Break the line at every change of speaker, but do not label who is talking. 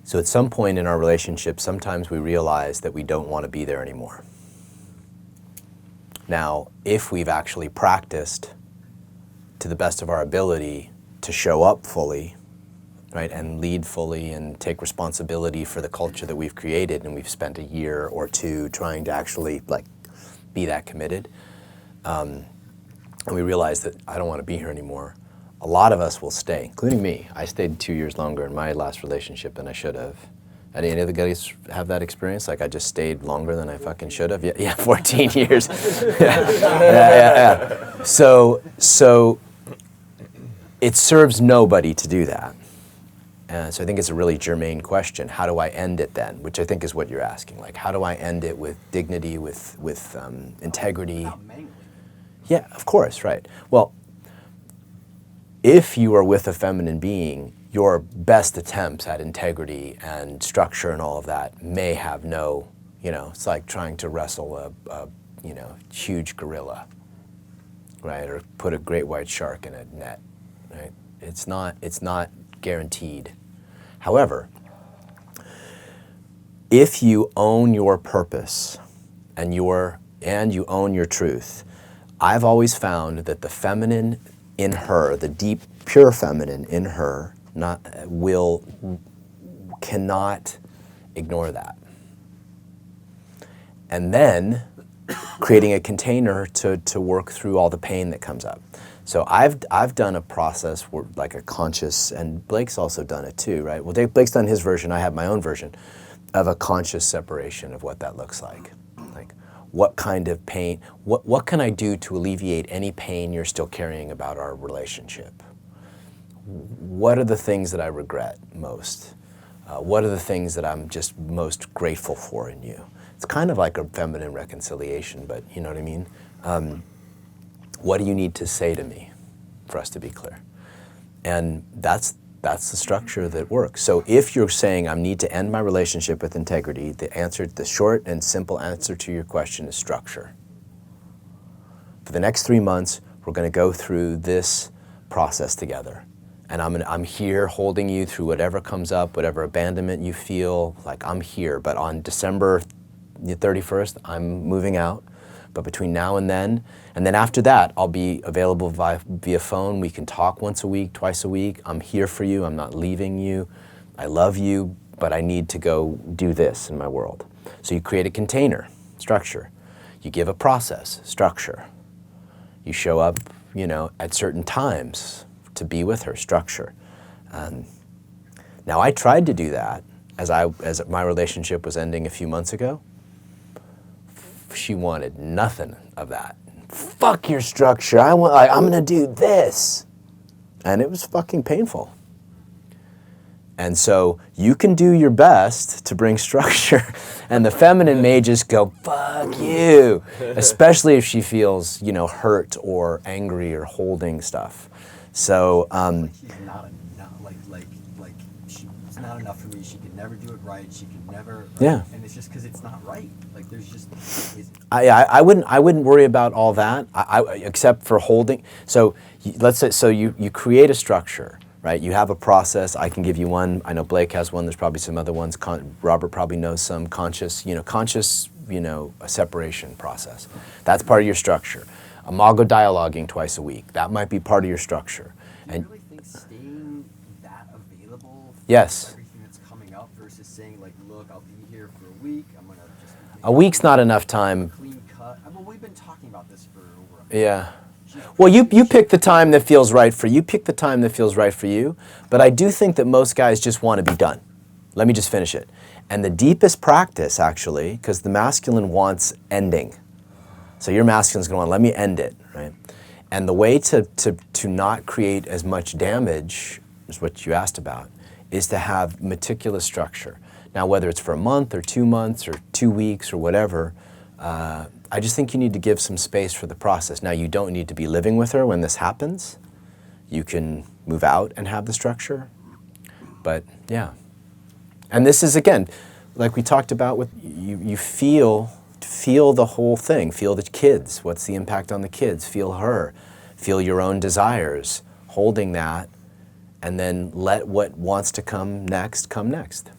So at some point in our relationship, sometimes we realize that we don't want to be there anymore. Now, if we've actually practiced to the best of our ability to show up fully, right, and lead fully and take responsibility for the culture that we've created, and we've spent a year or two trying to actually like be that committed, and we realize that I don't want to be here anymore, a lot of us will stay, including me. I stayed 2 years longer in my last relationship than I should have. Any other guys have that experience? Like I just stayed longer than I fucking should have? Yeah, 14 years. Yeah. So it serves nobody to do that. So I think it's a really germane question. How do I end it then? Which I think is what you're asking. Like, how do I end it with dignity, with integrity? Yeah, of course, right. Well, if you are with a feminine being, your best attempts at integrity and structure and all of that may have no, it's like trying to wrestle a huge gorilla, right? Or put a great white shark in a net, right? It's not guaranteed. However, if you own your purpose and you own your truth, I've always found that the feminine in her, the deep, pure feminine in her, cannot ignore that. And then creating a container to work through all the pain that comes up. So I've done a process where, like a conscious, and Blake's also done it too, right? Well, Blake's done his version, I have my own version of a conscious separation of what that looks like. Like, what kind of pain, what can I do to alleviate any pain you're still carrying about our relationship? What are the things that I regret most? What are the things that I'm just most grateful for in you? It's kind of like a feminine reconciliation, but you know what I mean? What do you need to say to me for us to be clear? And that's the structure that works. So if you're saying I need to end my relationship with integrity, the short and simple answer to your question is structure. For the next 3 months, we're going to go through this process together. And I'm here holding you through whatever comes up, whatever abandonment you feel, like I'm here. But on December 31st, I'm moving out. But between now and then after that, I'll be available via phone. We can talk once a week, twice a week. I'm here for you. I'm not leaving you. I love you, but I need to go do this in my world. So you create a container, structure. You give a process, structure. You show up, at certain times to be with her, structure. Now I tried to do that as my relationship was ending a few months ago. She wanted nothing of that. Fuck your structure. I'm gonna do this. And it was fucking painful. And so you can do your best to bring structure, and the feminine may just go, fuck you, especially if she feels, hurt or angry or holding stuff. So,
she's not it's not enough for me. She could never do it right. She could never.
Yeah.
And it's just because it's not right. Like there's just.
I wouldn't worry about all that. Except for holding. So let's say you create a structure, right? You have a process. I can give you one. I know Blake has one. There's probably some other ones. Robert probably knows some conscious a separation process. That's part of your structure. Imago dialoguing twice a week. That might be part of your structure.
Do you really think staying that available for
yes.
everything that's coming up versus saying like, look, I'll be here for a week. I'm gonna just.
A week's not enough time.
Clean cut. We've been talking about this for over.
Yeah. Well, you pick the time that feels right for you. Pick the time that feels right for you. But I do think that most guys just want to be done. Let me just finish it. And the deepest practice, actually, because the masculine wants ending. So your masculine's going to want, let me end it, right? And the way to not create as much damage, is what you asked about, is to have meticulous structure. Now, whether it's for a month or 2 months or 2 weeks or whatever, I just think you need to give some space for the process. Now, you don't need to be living with her when this happens. You can move out and have the structure. But, yeah. And this is, again, like we talked about, with you feel the whole thing. Feel the kids. What's the impact on the kids? Feel her. Feel your own desires. Holding that, and then let what wants to come next come next.